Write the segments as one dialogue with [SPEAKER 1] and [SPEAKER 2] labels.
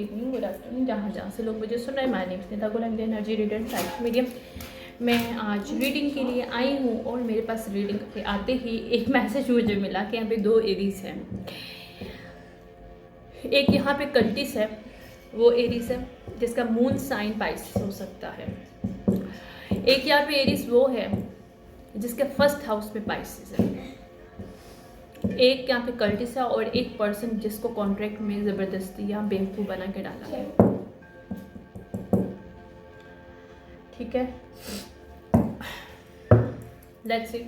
[SPEAKER 1] Evening, good afternoon, जहाँ से लोग मुझे सुन रहे हैं। माय नेम इज निता गुल, एनर्जी रीडर साइट मीडियम। मैं आज रीडिंग के लिए आई हूँ और मेरे पास रीडिंग पे आते ही एक मैसेज मुझे मिला कि यहाँ पे 2 एरीज हैं। एक यहाँ पे कंटिस है, वो एरीज है जिसका मून साइन पाइसेस हो सकता है। एक यहाँ पे एरीज वो है जिसके फर्स्ट हाउस पे पाइसेस है। एक यहाँ पे कल्टिस है और एक पर्सन जिसको कॉन्ट्रैक्ट में ज़बरदस्ती या बेवकूफ़ बना के डाला है। ठीक है, लेट्स सी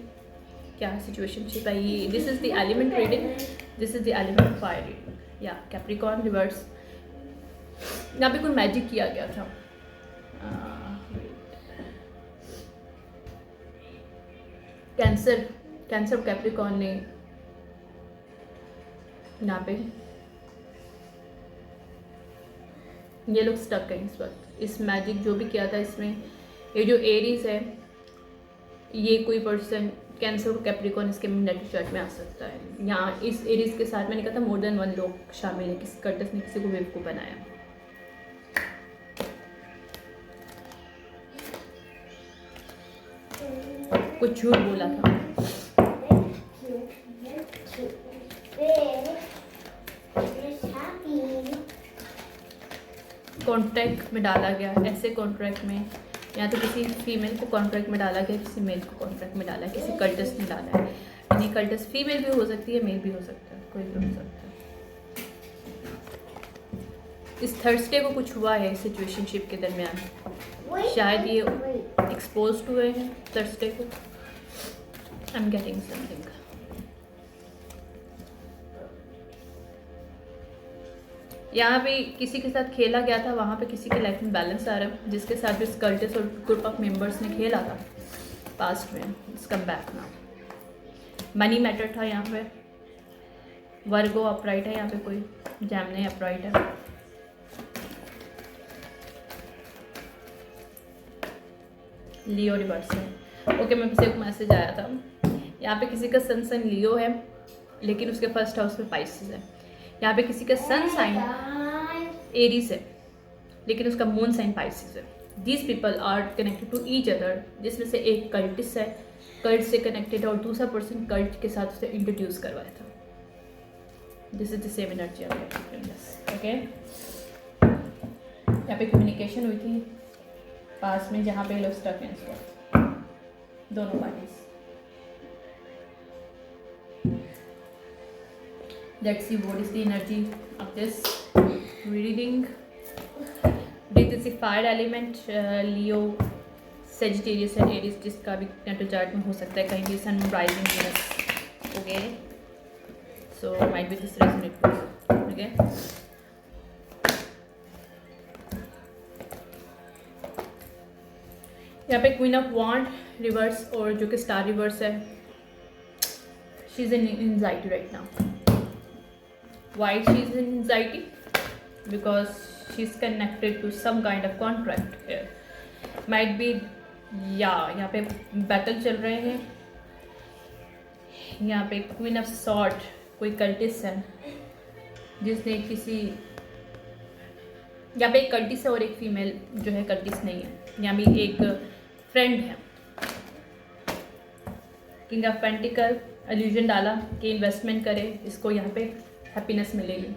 [SPEAKER 1] क्या सिचुएशनशिप है ये। This is the element reading, this is the element fire reading. या कैप्रिकॉर्न रिवर्स, यहाँ पे कोई मैजिक किया गया था। कैंसर कैप्रिकॉर्न ने यहाँ पे ये लोग स्टक हैं इस वक्त। इस मैजिक जो भी किया था इसमें, ये जो एरीज है, ये कोई पर्सन कैंसर कैप्रिकॉर्न इसके नेगेटिव चार्ट में आ सकता है। यहाँ इस एरीज के साथ मैंने कहा था मोर देन 1 लोग शामिल है। किसी कर्टस ने किसी को बेवकूफ़ बनाया। कुछ झूठ बोला था। कॉन्ट्रैक्ट में डाला गया, ऐसे कॉन्ट्रैक्ट में या तो किसी फीमेल को कॉन्ट्रैक्ट में डाला गया, किसी मेल को कॉन्ट्रैक्ट में डाला है, किसी कल्टस ने डाला है। यानी कल्टस फीमेल भी हो सकती है, मेल भी हो सकता है, कोई भी हो सकता है। इस थर्सडे को कुछ हुआ है सिचुएशनशिप के दरमियान, शायद ये एक्सपोज हुए हैं थर्सडे को। I am getting something. यहाँ पे किसी के साथ खेला गया था, वहाँ पे किसी के लाइफ में बैलेंस आ रहा है, जिसके साथ भी स्कल्टस और ग्रुप ऑफ मेंबर्स ने खेला था पास्ट में। It's come back now. Money matter था यहाँ पे। वर्गो अपराइट है यहाँ पे, कोई जैमनी अपराइट है। लियो रिवर्स है। ओके, मेरे पास एक मैसेज आया था। यहाँ पे किसी का सन लियो है, लेकिन उसके फर्स्ट हाउस में पाइसेस है। यहाँ पे किसी का सन साइन एरीज है, लेकिन उसका मून साइन पाइसेस है। These people are connected to each other, जिसमें से एक कल्टिस है, कल्ट से कनेक्टेड, और दूसरा पर्सन कल्ट के साथ उसे इंट्रोड्यूस करवाया था। This is the same energy. Okay, यहाँ पे कम्युनिकेशन हुई थी पास में, जहाँ पे लोग स्टक हैं दोनों parties. Let's see what is the energy of this reading. This is the fire element, Leo, Sagittarius and Aries, जिसका भी नेटो चार्ट में हो सकता है कहीं भी sun rising Venus. Okay, so might be this resonate. Okay, यहाँ पे क्वीन ऑफ वॉन्ड रिवर्स, और जो कि स्टार रिवर्स है। She is in anxiety right now. Why she is in anxiety? Because she is connected to some kind of contract here. Might be, यहाँ पे battle चल रहे हैं। यहाँ पे क्वीन ऑफ सॉर्ड, कोई कल्टिस है जिसने किसी, यहाँ पे एक कल्टिस है और एक फीमेल जो है कल्टिस नहीं है। यहाँ भी एक फ्रेंड है। किंग ऑफ पेंटिकल इल्यूजन डाला कि इन्वेस्टमेंट करे, इसको यहाँ पे हैप्पीनेस मिलेगी।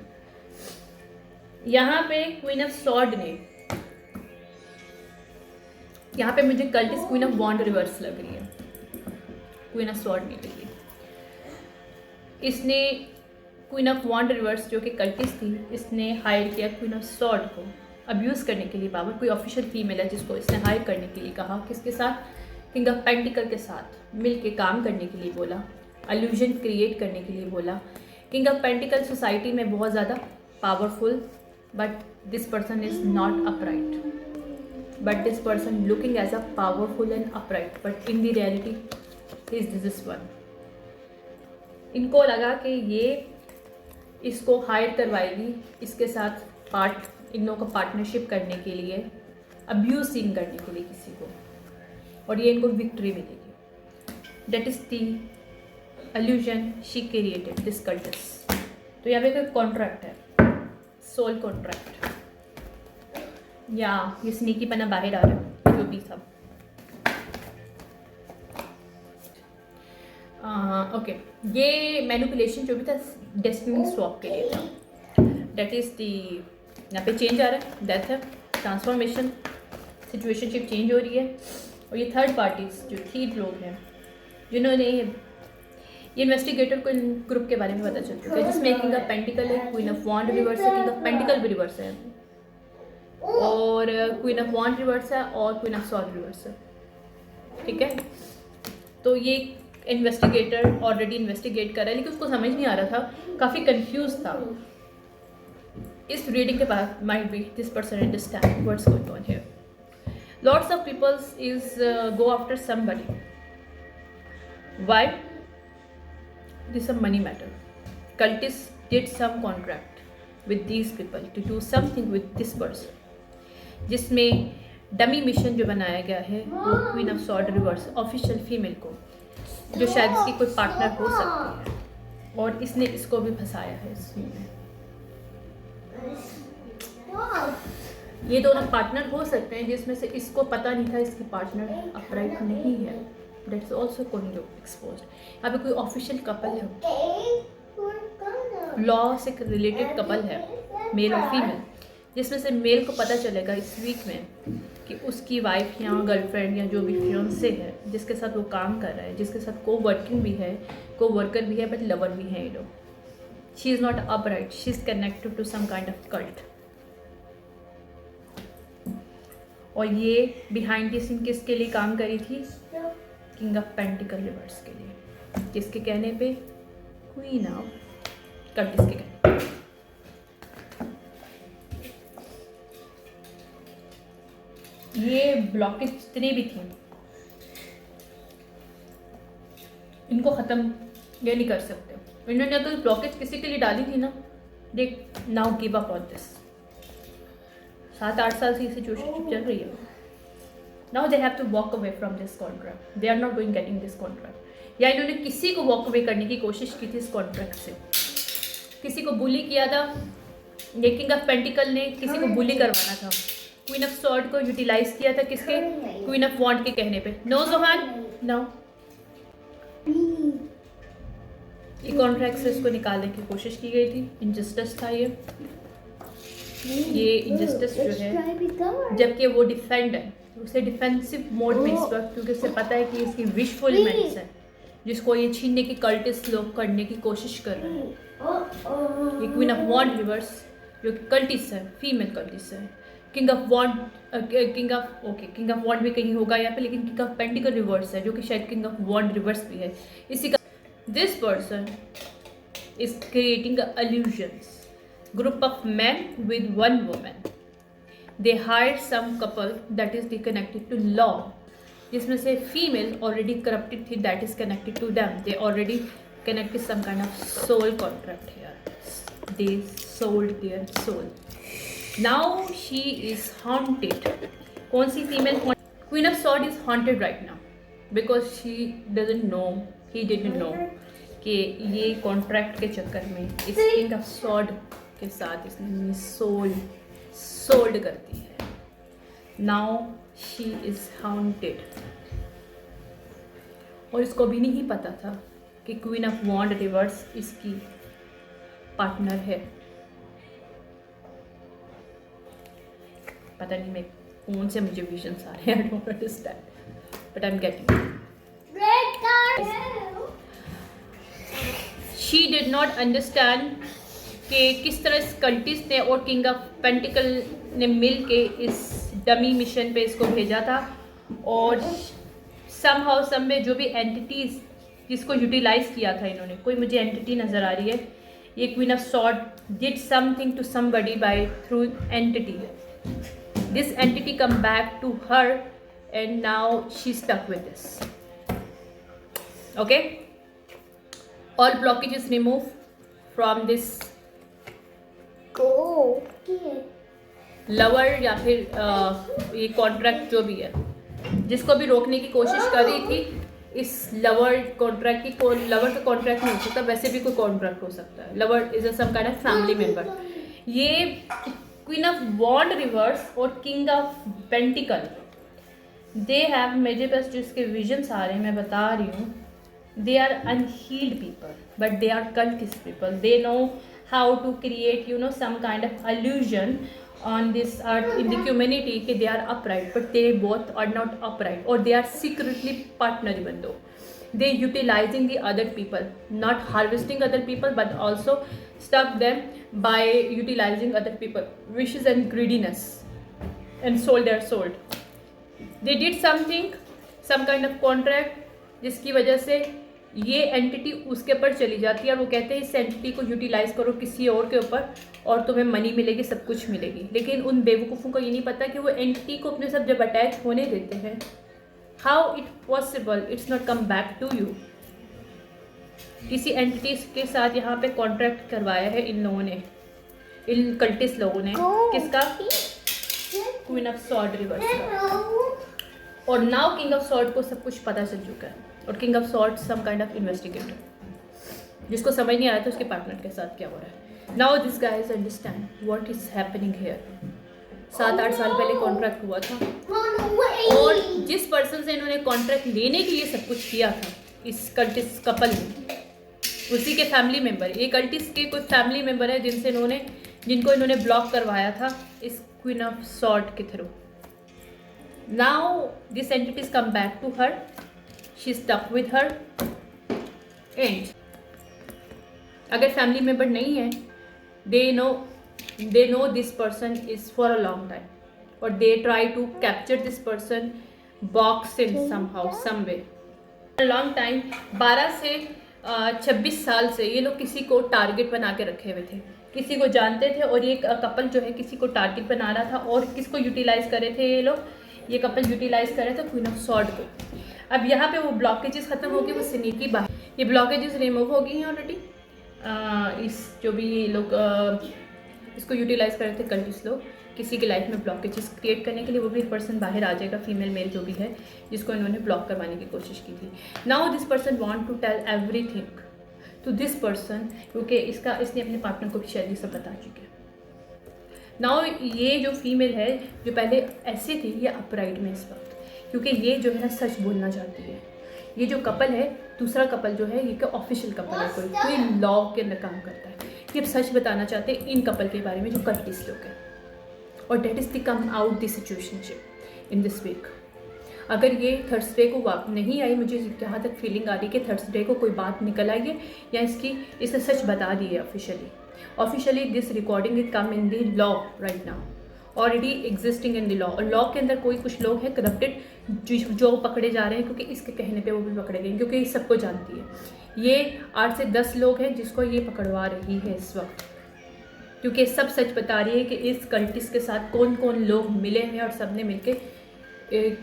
[SPEAKER 1] यहाँ पे क्वीन ऑफ सॉर्ड ने, यहाँ पे मुझे कल्टिस क्वीन ऑफ वॉन्ड रिवर्स लग रही है, क्वीन ऑफ सॉर्ड नहीं लगी। इसने क्वीन ऑफ वॉन्ड रिवर्स जो कि कल्टिस थी, इसने हायर किया क्वीन ऑफ सॉर्ड को अब्यूज़ करने के लिए पावर। कोई ऑफिशियल फीमेल है जिसको इसने हायर करने के लिए कहा, किसके साथ, किंग ऑफ पेंटिकल के साथ मिल के काम करने के लिए बोला, इल्यूजन क्रिएट करने के लिए बोला। किंग ऑफ पेंटिकल सोसाइटी में बहुत ज़्यादा powerful, but this person is not upright, but this person looking as a powerful and upright, but in the reality is this one. इनको लगा कि ये इसको हायर करवाएगी, इसके साथ इन लोगों का पार्टनरशिप करने के लिए, अब्यूजिंग करने के लिए किसी को, और ये इनको विक्ट्री मिलेगी। That is the illusion she created, this cultist। तो यहाँ पे कोई कॉन्ट्रैक्ट है, सोल कॉन्ट्रैक्ट। या ये स्नीकी पना बाहर आ रहा है, जो भी था। ओके, ये मैनिपुलेशन जो भी था डेस्टिनी स्वैप के लिए था। डेट इज़ दी, यहाँ पे चेंज आ रहा है, डेथ है, ट्रांसफॉर्मेशन, सिचुएशनशिप चेंज हो रही है। और ये थर्ड पार्टीज जो 3 लोग हैं जिन्होंने ये इन्वेस्टिगेटर को इन ग्रुप के बारे में पता चल चुका है, जिसमें किंग ऑफ पेंटिकल है, क्वीन ऑफ वॉन्ड रिवर्स है, किंग ऑफ पेंटिकल भी रिवर्स है, और क्वीन ऑफ वॉन्ड रिवर्स है, और क्वीन ऑफ सॉर्ड रिवर्स है। ठीक है, तो ये इन्वेस्टिगेटर ऑलरेडी इन्वेस्टिगेट कर रहा है, लेकिन उसको समझ नहीं आ रहा था, काफ़ी कंफ्यूज था। इस रीडिंग के बाद might be this person understand what's going on here. Lots of peoples is go after somebody, why? This a money matter. Cultists did some contract with these people to do something with this person, जिसमें dummy mission जो बनाया गया है वो queen of sword reverse official female को, जो शायद इसकी कोई पार्टनर हो सकती है, और इसने इसको भी फंसाया है इसमें। ये दोनों पार्टनर हो सकते हैं, जिसमें से इसको पता नहीं था इसकी पार्टनर अपराइट नहीं है। That's also going to expose. यहाँ पे कोई ऑफिशियल कपल है, लॉ से रिलेटेड कपल है, मेल और फीमेल, जिसमें से मेल को पता चलेगा इस वीक में कि उसकी वाइफ या गर्लफ्रेंड या जो भी फियांसे है, जिसके साथ वो काम कर रहा है, जिसके साथ को वर्किंग भी है, को वर्कर भी है, बट लवर भी है, ये लोग। She is not upright, she is connected to some kind of cult. और ये बिहाइंड द सीन किसके लिए काम करी थी? किंग ऑफ पेंटिकल रिवर्स के लिए। किसके कहने पे? क्वीन ऑफ कर्टिस के कहने। ये ब्लॉकेज जितने भी थे इनको ख़त्म ये नहीं कर सकते। इन्होंने अगर ब्लॉकेज किसी के लिए डाली थी ना, देख now give up on this. 7-8 साल से ये सिचुएशन चल रही है। Now they have to walk away from this contract, they are not going getting this contract. या इन्होंने किसी को वॉक अवे करने की कोशिश की थी इस कॉन्ट्रैक्ट से, किसी को बुली किया था। ये किंग ऑफ पेंटिकल ने किसी को बुली करवाना था, क्वीन ऑफ सॉर्ड को यूटिलाइज किया था किसके? क्वीन ऑफ वॉन्ड के कहने पे। No Johan, no. ये कॉन्ट्रैक्ट से इसको निकालने की कोशिश की गई थी, इनजस्टिस था ये इनजस्टिस जो है, जबकि वो डिफेंड है, उसे डिफेंसिव मोड में इस वक्त, क्योंकि उसे पता है कि इसकी विशफुलमेंट्स है जिसको ये छीनने की कल्टिस्ट लोग करने की कोशिश कर रहे हैं। ये क्वीन ऑफ वॉन्ड रिवर्स जो कल्टिस्ट है, फीमेल कल्टिस्ट है। King of wand, king of wand भी कहीं होगा यहाँ पे, लेकिन किंग ऑफ पेंटिकल रिवर्स है, जो कि शायद किंग ऑफ वॉन्ड रिवर्स भी है इसी का। This person is creating illusions, group of men with one woman. They hired some couple that is connected to law, जिसमें से female already corrupted थी, that is connected to them. They already connected some kind of soul contract here. They sold their soul. Now she is haunted. कौन सी female? Queen of Swords is haunted right now because she doesn't know, he didn't know कि ये contract के चक्कर में इस king of sword के साथ इसने सोल्ड कर दी है। नाउ शी इज हाउंटेड, और इसको भी नहीं पता था कि क्वीन ऑफ वॉन्ड रिवर्स इसकी पार्टनर है। पता नहीं मैं कौन से मुझे विजन्स आ रहे हैं, I don't understand but I am getting. She did not understand कि किस तरह इस कल्टिस्ट ने और किंग ऑफ पेंटिकल ने मिल के इस डमी मिशन पे इसको भेजा था, और समहाउ सम में जो भी एंटिटीज जिसको यूटिलाइज किया था इन्होंने, कोई मुझे एंटिटी नज़र आ रही है। ये queen of sword did something to somebody by through entity. This entity come back to her and now she stuck with this. Okay, all blockages removed from this lover या फिर ये कॉन्ट्रैक्ट जो भी है, जिसको भी रोकने की कोशिश कर रही थी इस लवर कॉन्ट्रैक्ट की। लवर का कॉन्ट्रैक्ट नहीं हो सकता, वैसे भी कोई कॉन्ट्रैक्ट हो सकता है। Lover is some kind of family member. ये क्वीन ऑफ वॉन्ड रिवर्स और king of pentacle, they have, मेरे पास जो इसके विजन्स आ रहे हैं मैं बता रही हूँ, they are unhealed people but they are cultist people. They know how to create some kind of illusion on this earth in the community कि they are upright but they both are not upright, or they are secretly partner, even though they utilizing the other people, not harvesting other people but also stuff them by utilizing other people wishes and greediness and sold their soul. They did something, some kind of contract जिसकी वजह से ये entity उसके ऊपर चली जाती है और वो कहते हैं इस एंटिटी को यूटिलाइज करो किसी और के ऊपर और तुम्हें मनी मिलेगी, सब कुछ मिलेगी। लेकिन उन बेवकूफ़ों को ये नहीं पता कि वो एंटिटी को अपने साथ जब अटैच होने देते हैं, how it possible it's not come back to you. किसी एंटिटी के साथ यहाँ पे कॉन्ट्रैक्ट करवाया है इन लोगों ने, इन कल्टिस्ट लोगों ने। किसका? क्वीन ऑफ सॉर्ड रिवर्स का। और नाउ किंग ऑफ सॉर्ड को सब कुछ पता चल चुका है, और king of sword some kind of investigator, जिसको समझ नहीं आया था उसके पार्टनर के साथ क्या हो रहा है। Now this guys understand what is happening here. 7-8 साल पहले कॉन्ट्रैक्ट हुआ था, और जिस पर्सन से इन्होंने कॉन्ट्रैक्ट लेने के लिए सब कुछ किया था इस कल्टिस्ट कपल ने, उसी के फैमिली मेम्बर, ये कल्टिस्ट के कुछ फैमिली मेम्बर है जिनको इन्होंने ब्लॉक करवाया था इस क्वीन ऑफ सॉर्ड के through. Now this entities come back to her, she stuck with her, and अगर फैमिली मेम्बर नहीं है, they know this person is for a long time, और they try to capture this person, box in somehow someway long time. 12 से 26 साल से ये लोग किसी को टारगेट बना के रखे हुए थे, किसी को जानते थे, और ये कपल जो है किसी को टारगेट बना रहा था। और किसको यूटिलाइज कर रहे थे ये लोग? ये कपल यूटिलाइज कर रहे थे क्वीन ऑफ सॉर्ड को। अब यहाँ पे वो ब्लॉकेजेस खत्म हो गए, वो स्नीकी बाहर, ये ब्लॉकेजेस रिमूव हो गई हैं ऑलरेडी। इस जो भी ये लोग इसको यूटिलाइज कर रहे थे कल्टिस्ट लोग, किसी की लाइफ में ब्लॉकेजेस क्रिएट करने के लिए, वो भी पर्सन बाहर आ जाएगा, फीमेल मेल जो भी है, जिसको इन्होंने ब्लॉक करवाने की कोशिश की थी। Now this person want to tell everything to this person, क्योंकि इसने अपने पार्टनर को भी शायद ये सब बता चुके हैं। नाउ ये जो फीमेल है, जो पहले ऐसे थी, ये अपराइट में इस वक्त, क्योंकि ये जो है ना सच बोलना चाहती है। ये जो कपल है, दूसरा कपल जो है, ये का ऑफिशियल कपल है, कोई लॉ के अंदर काम करता है, ये अब सच बताना चाहते हैं इन कपल के बारे में जो कल्टिस्ट लोग हैं। और date is the come out the situationship in this week. अगर ये थर्सडे को नहीं आई, मुझे जहाँ तक फीलिंग आ रही है कि थर्सडे को कोई बात निकल आई है, या इसने सच बता दी है officially this recording is come in the law right now, already existing in the law. और लॉ के अंदर कुछ लोग हैं करप्टेड, जो पकड़े जा रहे हैं, क्योंकि इसके कहने पे वो भी पकड़े गए, क्योंकि ये सबको जानती है। ये 8 से 10 लोग हैं जिसको ये पकड़वा रही है इस वक्त, क्योंकि सब सच बता रही है कि इस कल्टिस्ट के साथ कौन कौन लोग मिले हैं, और सब ने मिलकर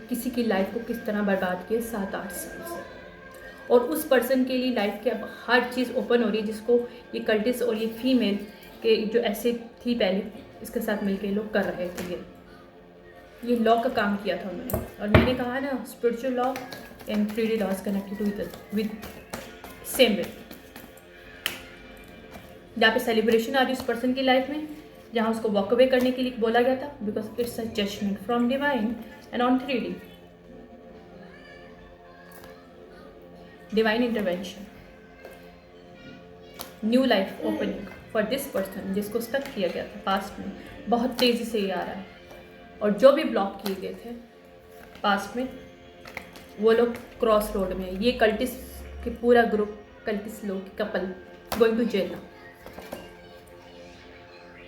[SPEAKER 1] किसी की लाइफ को किस तरह बर्बाद किया 7-8 साल से। और उस पर्सन के लिए लाइफ की अब हर चीज़ ओपन हो रही है, जिसको ये कल्टिस्ट और ये फीमेल के जो ऐसे थी पहले, इसके साथ मिलके लोग कर रहे थे। ये लॉ का काम किया था उन्होंने, और मैंने कहा ना spiritual law and 3D laws connected with same way. जहाँ पे सेलिब्रेशन आ रही है उस पर्सन की लाइफ में, जहाँ उसको वॉक अवे करने के लिए बोला गया था, because it's a judgement from divine and on 3D divine intervention, new life opening for this person, जिसको स्टक किया गया था पास्ट में। बहुत तेज़ी से ये आ रहा है, और जो भी ब्लॉक किए गए थे पास्ट में, वो लोग क्रॉस रोड में, ये कल्टिस्ट के पूरा ग्रुप, कल्टिस्ट लोग कपल गोइंग टू जेल,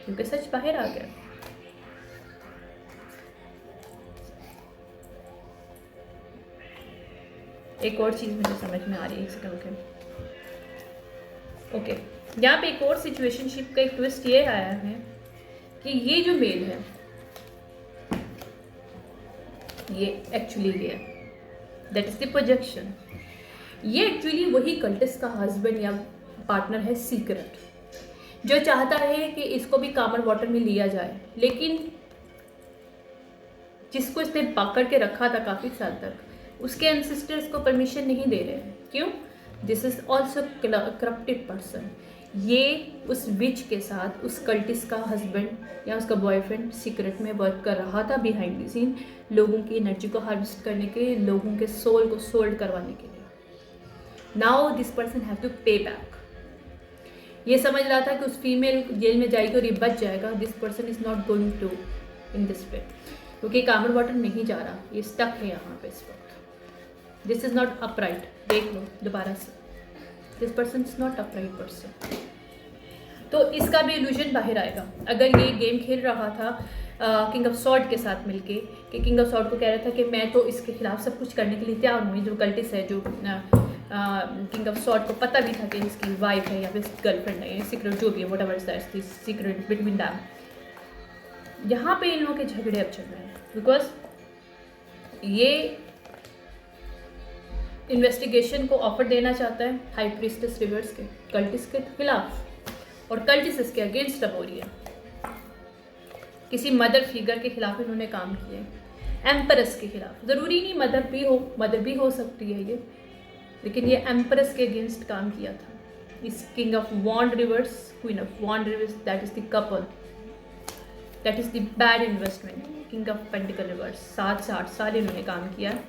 [SPEAKER 1] क्योंकि सच बाहर आ गया। एक और चीज़ मुझे समझ में आ रही है, एक सेकंड। ओके, यहाँ पे एक और सिचुएशनशिप का एक ट्विस्ट ये आया है कि ये जो मेल है, ये एक्चुअली ये दैट इज द प्रोजेक्शन, ये एक्चुअली वही कल्टिस्ट का हस्बैंड या पार्टनर है सीक्रेट, जो चाहता है कि इसको भी कामर वाटर में लिया जाए, लेकिन जिसको इसने पकड़ के रखा था काफ़ी साल तक, उसके एंसेस्टर्स को परमिशन नहीं दे रहे हैं। क्यों? This is also corrupted person. ये उस विच के साथ उस कल्टिस्ट का हस्बैंड या उसका बॉयफ्रेंड सीक्रेट में वर्क कर रहा था बिहाइंड द सीन, लोगों की एनर्जी को हार्वेस्ट करने के लिए, लोगों के सोल को सोल्ड करवाने के लिए। Now this person have to pay back. ये समझ रहा था कि उस फीमेल जेल में जाएगी और ये बच जाएगा। This person is not going to in this way, क्योंकि कामर वाटर नहीं जा रहा, ये स्टक है यहाँ पे इस वक्त। This is not upright. देख लो दोबारा से, this person is not upright person. तो इसका भी इल्यूजन बाहर आएगा। अगर ये गेम खेल रहा था किंग ऑफ सॉर्ड के साथ मिलके, कि किंग ऑफ सॉर्ड को कह रहा था कि मैं तो इसके खिलाफ सब कुछ करने के लिए तैयार हूँ, जो कल्टिस है, जो किंग ऑफ सॉर्ड को पता भी था कि इसकी वाइफ है या फिर गर्लफ्रेंड है, सीक्रेट जो भी है, whatever that's the secret between them. यहाँ पे इन लोगों के झगड़े अब चल रहे हैं, बिकॉज ये इन्वेस्टिगेशन को ऑफर देना चाहता है हाई प्रीस्टेस रिवर्स के कल्टिस के खिलाफ, और कल्टिस इसके अगेंस्ट अब हो रही है। किसी मदर फिगर के खिलाफ इन्होंने काम किया है, एम्परस के खिलाफ। ज़रूरी नहीं मदर भी हो सकती है ये, लेकिन ये एम्परस के अगेंस्ट काम किया था। इस king of wand reverse, queen of wand reverse, that is the couple, that is the bad investment. King of pentacle reverse 7 से 8 साल इन्होंने काम किया है,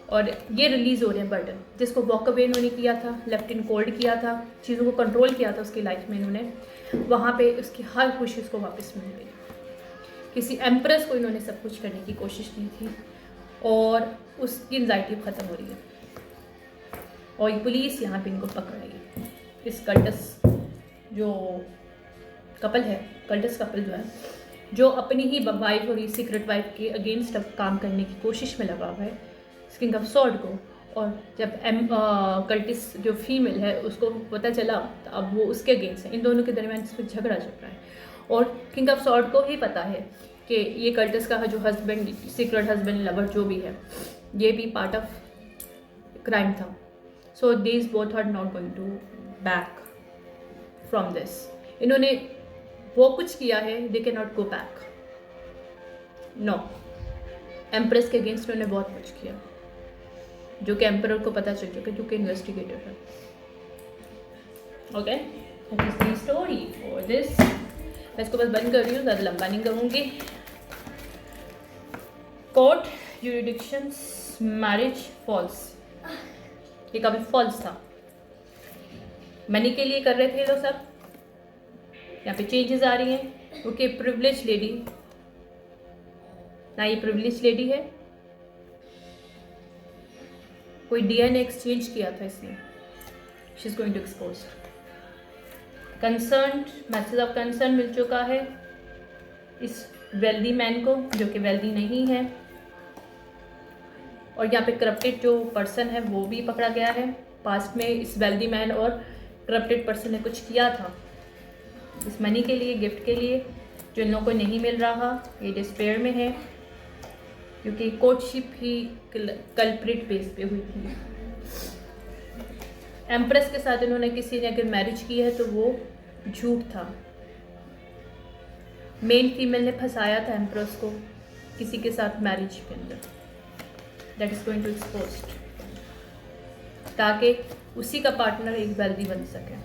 [SPEAKER 1] और ये रिलीज़ हो रहे हैं बर्डन, जिसको वॉक अवे इन्होंने किया था, लेफ्ट इन कोल्ड किया था, चीज़ों को कंट्रोल किया था उसकी लाइफ में इन्होंने, वहाँ पे उसकी हर खुशी उसको वापस मिल गई। किसी एम्प्रेस को इन्होंने सब कुछ करने की कोशिश की थी, और उसकी एंजाइटी ख़त्म हो रही है, और ये पुलिस यहाँ पे इनको पकड़ रही है। इस कल्टस जो कपल है, कल्टस कपल जो है, जो अपनी ही वाइफ और ये सीक्रेट वाइफ के अगेंस्ट अब काम करने की कोशिश में लगा हुआ है किंग ऑफ सॉर्ड को। और जब कल्टिस जो फीमेल है उसको पता चला, तो अब वो उसके अगेंस्ट है। इन दोनों के दरमियान इस पर झगड़ा चल रहा है, और किंग ऑफ सॉर्ड को ही पता है कि ये कल्टिस का जो हस्बैंड, सीक्रेट हस्बैंड लवर जो भी है, ये भी पार्ट ऑफ क्राइम था। So these both are not going to back from this. इन्होंने वो कुछ किया है, they can not go back. No, empress के अगेंस्ट उन्होंने बहुत कुछ किया, जो कि एम्परर को पता चल चुका है, जो कि इन्वेस्टिगेटर है। Okay, that is the story for this. मैं इसको बस बंद कर रही हूँ, ज़्यादा लंबा नहीं करूँगी। कोर्ट ज्यूरिडिक्शंस मैरिज फॉल्स, ये काफ़ी फॉल्स था। मनी के लिए कर रहे थे तो सब। यहाँ पे चेंजेस आ रही हैं, ओके। प्रिविलेज लेडी, ना ये प्रिविलेज लेडी है, कोई डीएनए एक्सचेंज किया था इसने। She is going to expose. Concern, message of concern मिल चुका है इस वेल्दी मैन को, जो कि वेल्दी नहीं है, और यहाँ पे करप्टेड जो पर्सन है वो भी पकड़ा गया है। पास्ट में इस वेल्दी मैन और करप्टेड पर्सन ने कुछ किया था इस मनी के लिए, गिफ्ट के लिए, जो इन लोगों को नहीं मिल रहा। ये डिस्पेयर में है, क्योंकि कोर्टशिप ही कल्प्रिट बेस पे हुई थी। एम्प्रेस के साथ इन्होंने किसी ने अगर मैरिज की है तो वो झूठ था। मेन फीमेल ने फंसाया था एम्प्रेस को किसी के साथ मैरिज के अंदर। That is going to exposed, ताकि उसी का पार्टनर एक वेल्दी बन सके।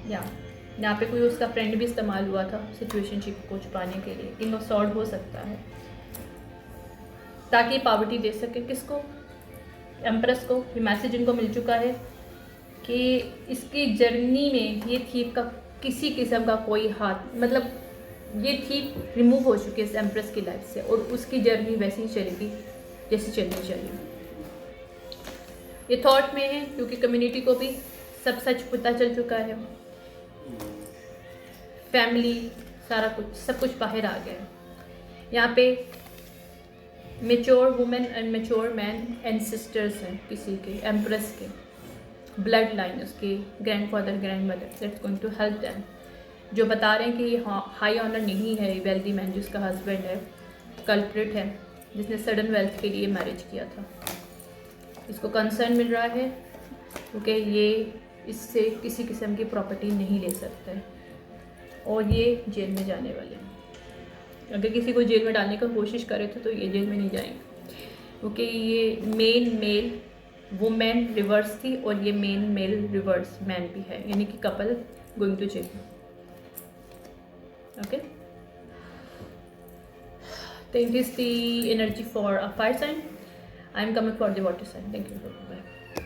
[SPEAKER 1] यहाँ पे कोई उसका फ्रेंड भी इस्तेमाल हुआ था सिचुएशनशिप को छुपाने के लिए। किंग ऑफ सॉर्ड हो सकता है, ताकि पावर्टी दे सके किसको, एम्प्रेस को। ये मैसेज इनको मिल चुका है कि इसकी जर्नी में ये थीफ का किसी किस्म का कोई हाथ, मतलब ये थीफ रिमूव हो चुकी है इस एम्प्रेस की लाइफ से, और उसकी जर्नी वैसी ही चलेगी जैसी चलनी चाहिए। ये थॉट में है, क्योंकि कम्युनिटी को भी सब सच पता चल चुका है। फैमिली, सारा कुछ, सब कुछ बाहर आ गया है। यहाँ पे mature women and mature man ancestors हैं किसी के, एम्प्रेस के ब्लड लाइन, उसके grandfather grandmother, that's going to help them, जो बता रहे हैं कि ये हाई ऑनर नहीं है। ये वेल्दी मैन जिसका हस्बैंड है कल्प्रिट है, जिसने सडन वेल्थ के लिए मैरिज किया था, इसको कंसर्न मिल रहा है, क्योंकि ये इससे किसी किस्म की प्रॉपर्टी नहीं ले सकता है, और ये जेल में जाने वाले हैं। अगर किसी को जेल में डालने का कोशिश करे तो ये जेल में नहीं जाएंगे, क्योंकि ये मेन मेल वो मैन रिवर्स थी और ये मेल रिवर्स मैन भी है, यानी कि couple going to jail. Okay, think is the energy for a fire sign. I am coming for the water sign. Thank you. Bye.